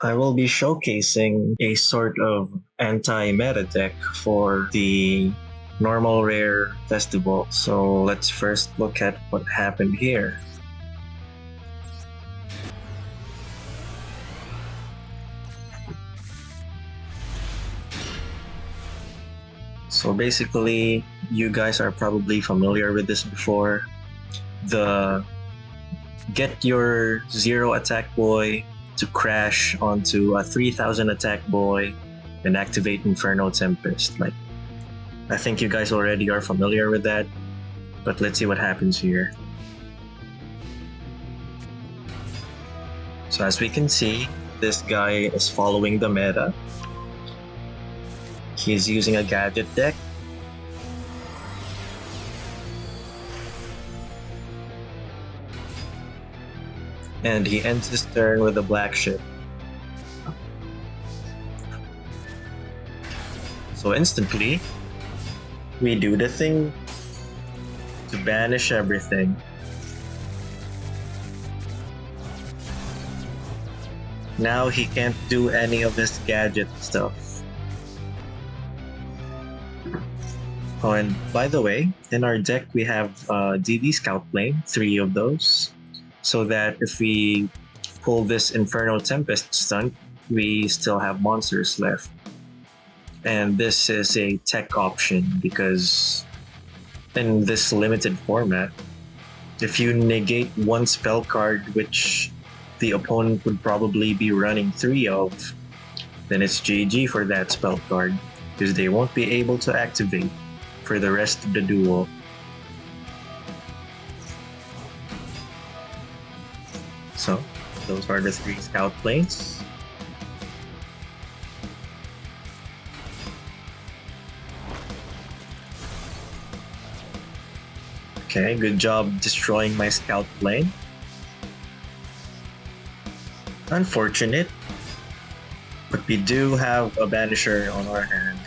I will be showcasing a sort of anti-meta deck for the normal rare festival. So let's first look at what happened here. So basically, you guys are probably familiar with this before. The get your 0 attack boy to crash onto a 3000 attack boy and activate Inferno Tempest. Like, I think you guys already are familiar with that, but let's see what happens here. So as we can see, this guy is following the meta. He's using a gadget deck. And he ends his turn with a black ship. So instantly, we do the thing to banish everything. Now he can't do any of this gadget stuff. Oh, and by the way, in our deck we have DD Scout Plane, 3 of those, so that if we pull this Inferno Tempest stunt, we still have monsters left. And this is a tech option because in this limited format, if you negate one spell card which the opponent would probably be running 3 of, then it's GG for that spell card because they won't be able to activate for the rest of the duel. So those are the 3 scout planes. Okay, good job destroying my scout plane. Unfortunate, but we do have a Banisher on our hand.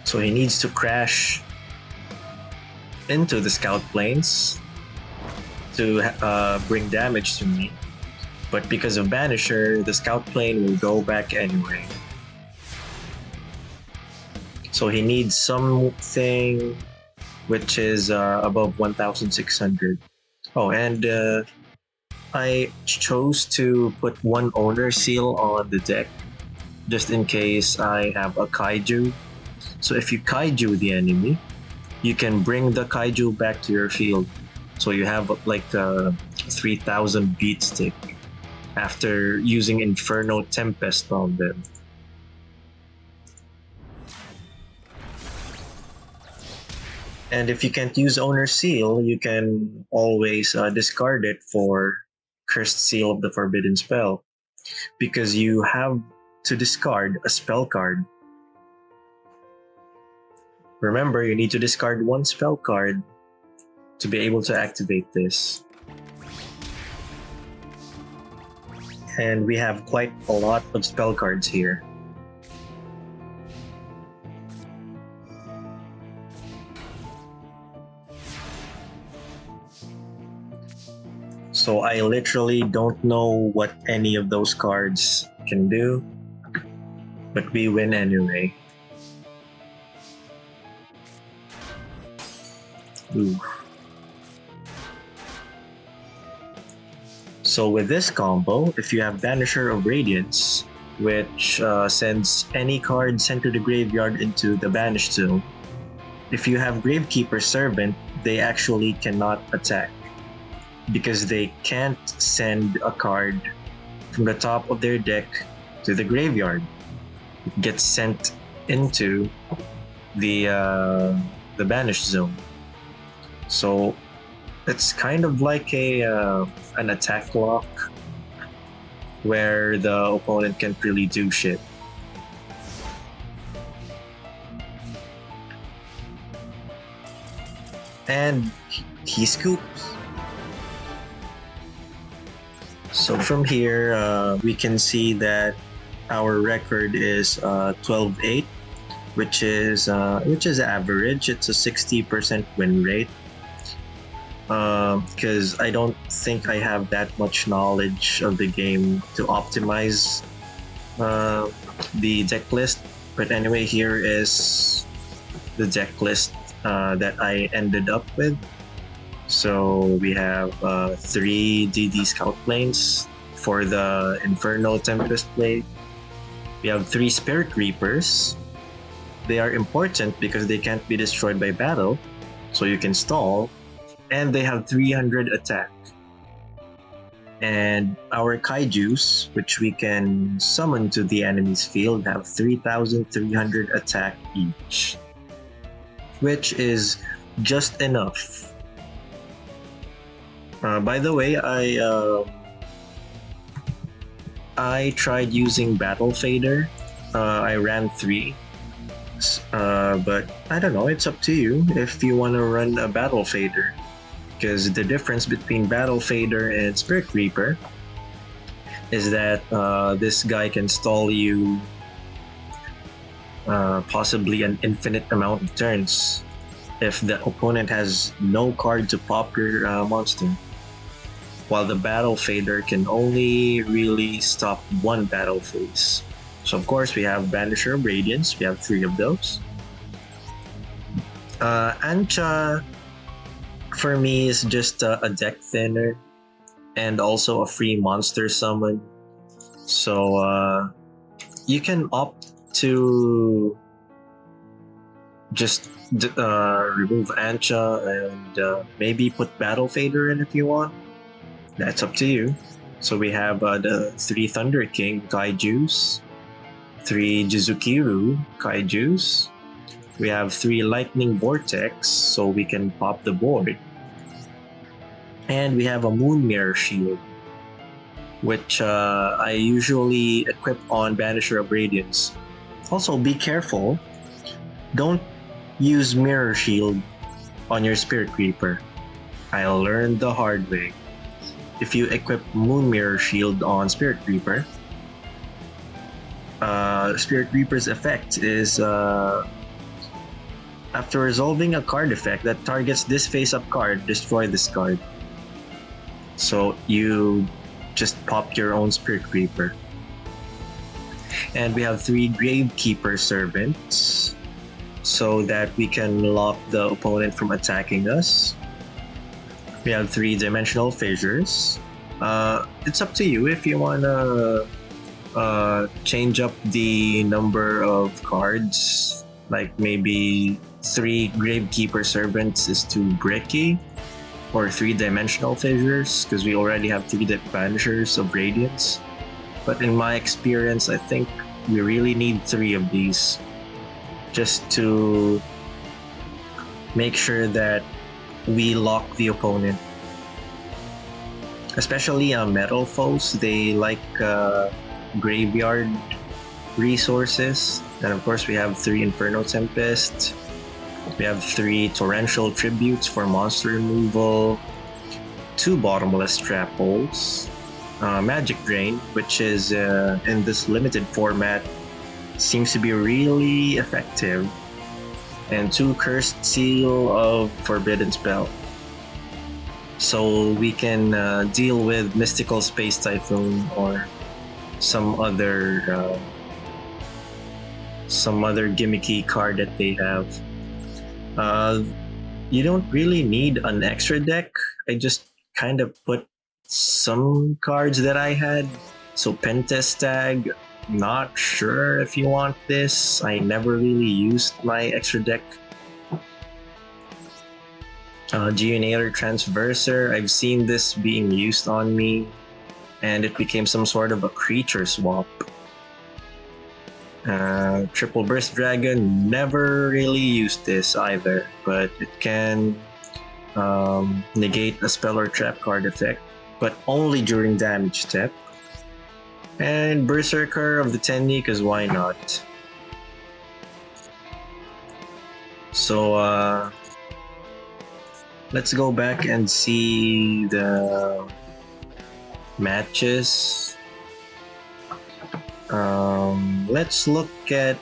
So he needs to crash into the scout planes to bring damage to me. But because of Banisher, the scout plane will go back anyway. So he needs something which is above 1,600. Oh, and I chose to put one owner seal on the deck just in case I have a kaiju. So if you kaiju the enemy, you can bring the kaiju back to your field. So you have like a 3,000 beat stick after using Inferno Tempest on them. And if you can't use Owner Seal, you can always discard it for Cursed Seal of the Forbidden Spell, because you have to discard a spell card. Remember, you need to discard one spell card to be able to activate this. And we have quite a lot of spell cards here. So I literally don't know what any of those cards can do, but we win anyway. Ooh. So with this combo, if you have Banisher of Radiance, which sends any card sent to the graveyard into the banished zone, if you have Gravekeeper Servant, they actually cannot attack, because they can't send a card from the top of their deck to the graveyard. It gets sent into the banished zone. So it's kind of like an attack lock where the opponent can't really do shit. And he scoops. So from here, we can see that our record is 12-8. which is average. It's a 60% win rate. Because I don't think I have that much knowledge of the game to optimize the deck list. But anyway, here is the deck list that I ended up with. So we have 3 DD Scout Planes for the Infernal Tempest play. We have 3 Spirit Reapers. They are important because they can't be destroyed by battle, so you can stall. And they have 300 attack. And our kaijus, which we can summon to the enemy's field, have 3,300 attack each, which is just enough. By the way, I tried using Battle Fader. I ran 3. But I don't know, it's up to you if you want to run a Battle Fader. Because the difference between Battle Fader and Spirit Reaper is that this guy can stall you possibly an infinite amount of turns if the opponent has no card to pop your monster. While the Battle Fader can only really stop one battle phase. So of course we have Banisher of Radiance, we have 3 of those. Ancha for me is just a deck thinner and also a free monster summon. So you can opt to just remove Ancha and maybe put Battle Fader in if you want. That's up to you. So we have the 3 Thunder King Kaijus, 3 Jizukiru Kaijus. We have 3 Lightning Vortex, so we can pop the board. And we have a Moon Mirror Shield, which I usually equip on Banisher of Radiance. Also, be careful. Don't use Mirror Shield on your Spirit Reaper. I learned the hard way. If you equip Moon Mirror Shield on Spirit Reaper, Spirit Reaper's effect is after resolving a card effect that targets this face-up card, destroy this card. So you just pop your own Spirit Reaper. And we have 3 Gravekeeper Servants so that we can lock the opponent from attacking us. We have 3 Dimensional Fissures. It's up to you if you want to change up the number of cards. Like maybe 3 Gravekeeper Servants is too bricky, or 3 Dimensional Fissures, because we already have 3 Banishers of Radiance. But in my experience, I think we really need 3 of these just to make sure that we lock the opponent. Especially Metalfoes, they like graveyard resources. And of course we have 3 Inferno Tempest. We have 3 Torrential Tributes for monster removal, 2 Bottomless Trap Holes, Magic Drain, which is in this limited format seems to be really effective, and 2 Cursed Seal of Forbidden Spell. So we can deal with Mystical Space Typhoon or some other gimmicky card that they have. You don't really need an extra deck. I just kind of put some cards that I had. So Pentestag, not sure if you want this. I never really used my extra deck. Geonator Transverser, I've seen this being used on me, and it became some sort of a creature swap. Triple Burst Dragon, never really used this either, but it can negate a spell or trap card effect, but only during damage step. And Berserker of the Tenni, because why not? So let's go back and see the matches. Let's look at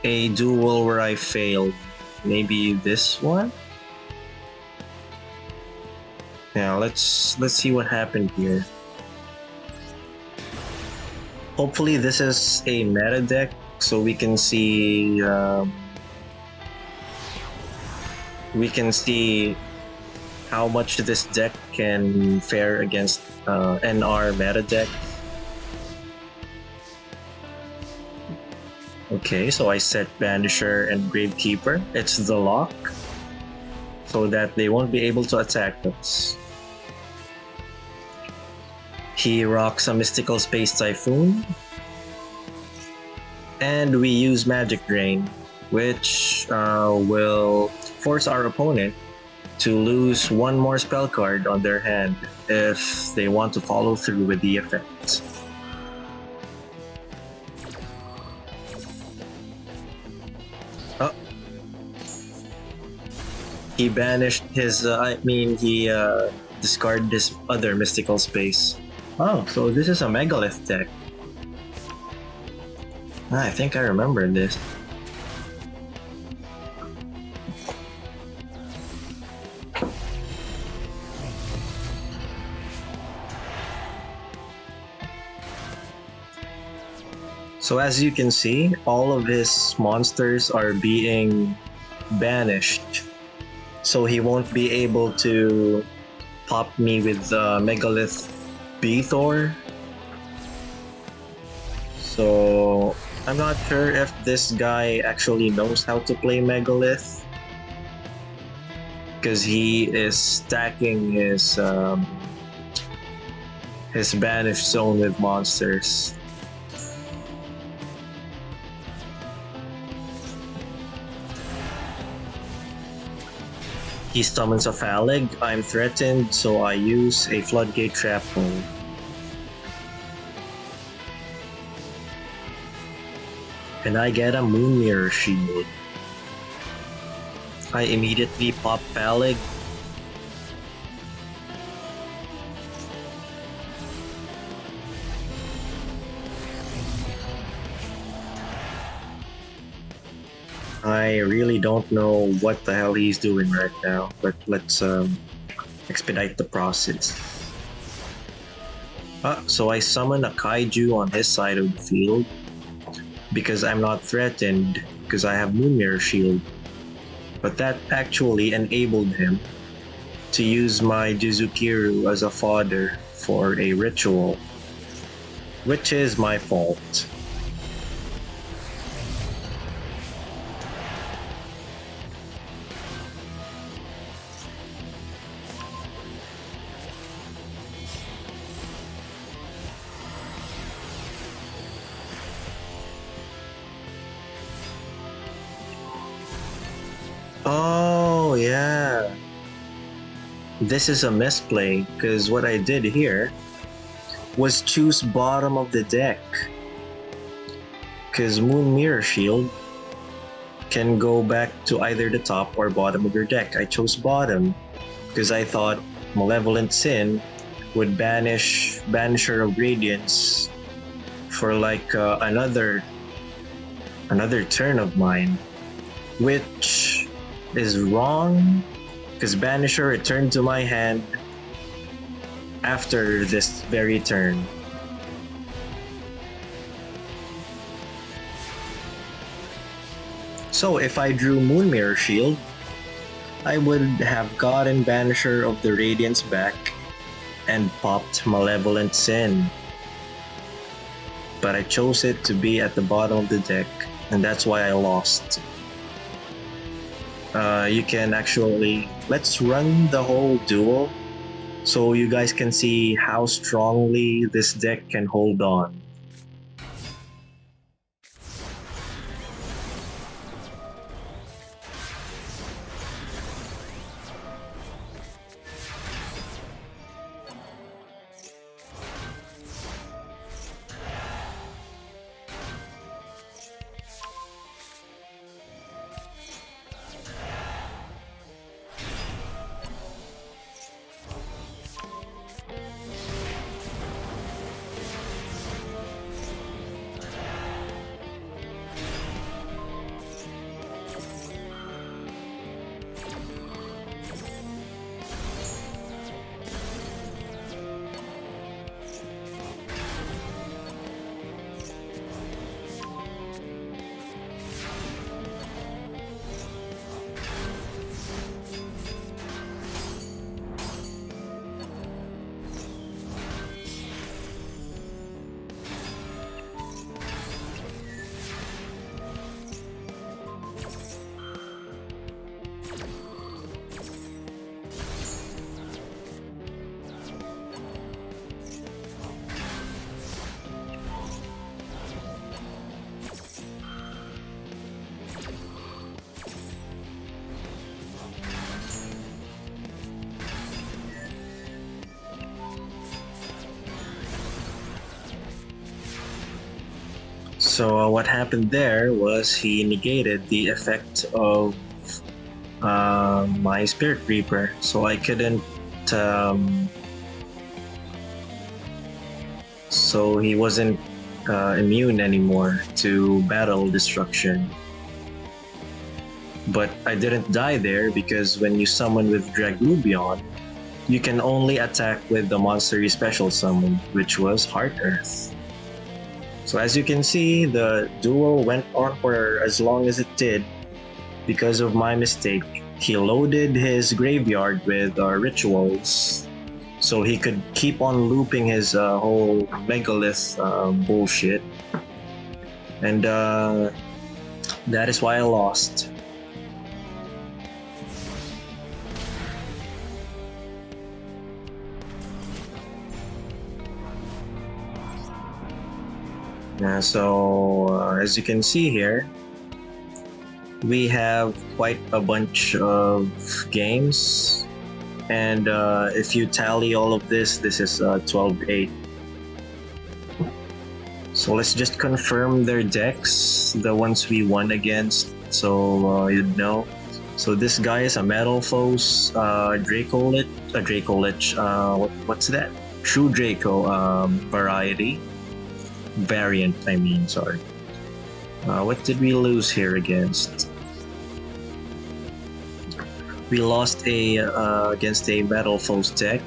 a duel where I failed. Maybe this one? Yeah, let's see what happened here. Hopefully this is a meta deck, so we can see how much this deck can fare against NR meta deck. Okay, so I set Banisher and Gravekeeper. It's the lock, so that they won't be able to attack us. He rocks a Mystical Space Typhoon. And we use Magic Drain, which will force our opponent to lose one more spell card on their hand if they want to follow through with the effect. Oh. He banished his, he discarded his other Mystical Space. Oh, so this is a Megalith deck. I think I remember this. So as you can see, all of his monsters are being banished. So he won't be able to pop me with Megalith Beathor. So I'm not sure if this guy actually knows how to play Megalith, because he is stacking his banish zone with monsters. He summons a Phalig. I'm threatened, so I use a Floodgate Trap Hole. And I get a Moon Mirror Shield. I immediately pop Phalig. I really don't know what the hell he's doing right now, but let's expedite the process. So I summon a Kaiju on his side of the field because I'm not threatened because I have Moon Mirror Shield. But that actually enabled him to use my Jizukiru as a fodder for a ritual, which is my fault. Oh, yeah. This is a misplay, because what I did here was choose bottom of the deck. Because Moon Mirror Shield can go back to either the top or bottom of your deck. I chose bottom because I thought Malevolent Sin would banish Banisher of Radiance for like another turn of mine, which is wrong because Banisher returned to my hand after this very turn. So if I drew Moon Mirror Shield, I would have gotten Banisher of the Radiance back and popped Malevolent Sin. But I chose it to be at the bottom of the deck, and that's why I lost. You can actually, let's run the whole duel so you guys can see how strongly this deck can hold on. So what happened there was he negated the effect of my Spirit Reaper, so I couldn't. Um, so he wasn't immune anymore to battle destruction. But I didn't die there because when you summon with Draglubion, you can only attack with the monster you special summoned, which was Heart Earth. So as you can see, the duel went on for as long as it did because of my mistake. He loaded his graveyard with rituals so he could keep on looping his whole Megalith bullshit. And that is why I lost. So as you can see here, we have quite a bunch of games, and if you tally all of this is 12-8. So let's just confirm their decks, the ones we won against, so you'd know. So this guy is a Metalfoes, Draco Lich, what's that? True Draco variant, I mean, sorry. What did we lose here against? We lost against a Metalfoes deck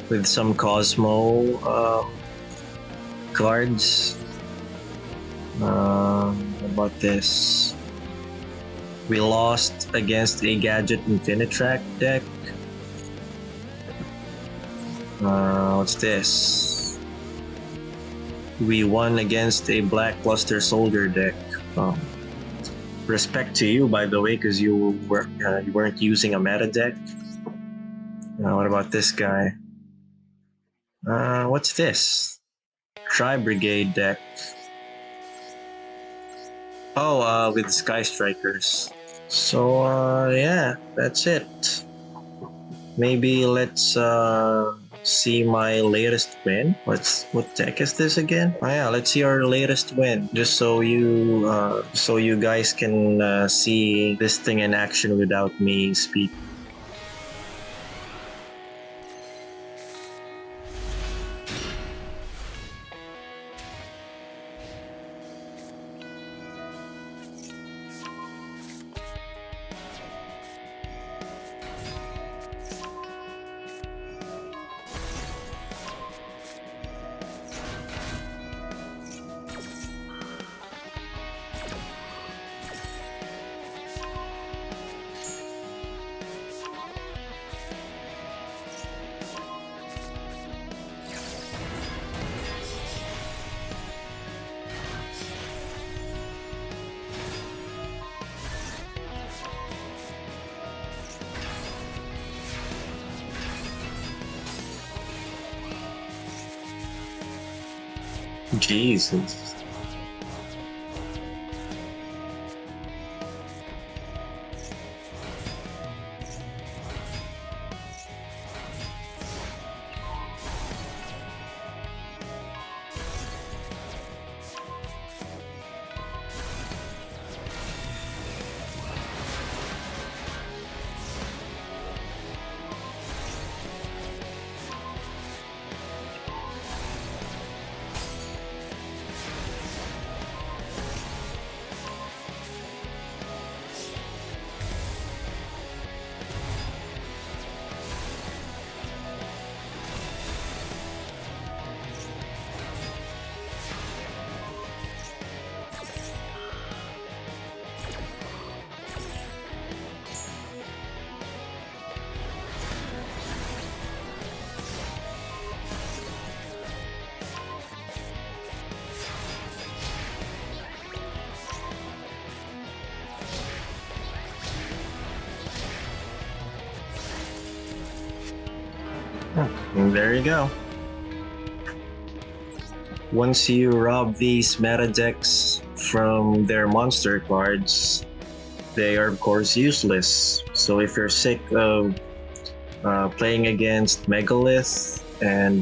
with some Cosmo cards. How about this? We lost against a Gadget Infinitrack deck. What's this? We won against a Black Cluster Soldier deck. Respect to you, by the way, because you weren't using a meta deck. What about this guy? What's this? Tri-Brigade deck. Oh, with Sky Strikers. So yeah, that's it. Maybe let's see my latest win. What deck is this again? Oh yeah, let's see our latest win, just so you guys can see this thing in action without me speaking. Jesus. And there you go. Once you rob these meta decks from their monster cards, they are of course useless. So if you're sick of playing against Megalith and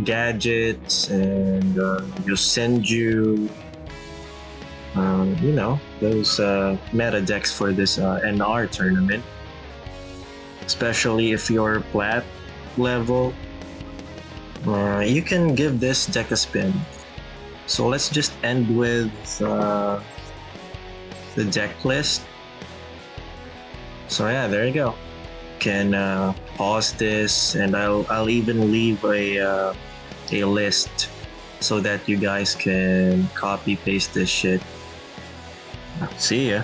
gadgets and just send you, those meta decks for this NR tournament. Especially if you're plat level, you can give this deck a spin. So let's just end with the deck list. So yeah, there you go. Can pause this, and I'll even leave a list so that you guys can copy paste this shit. See ya.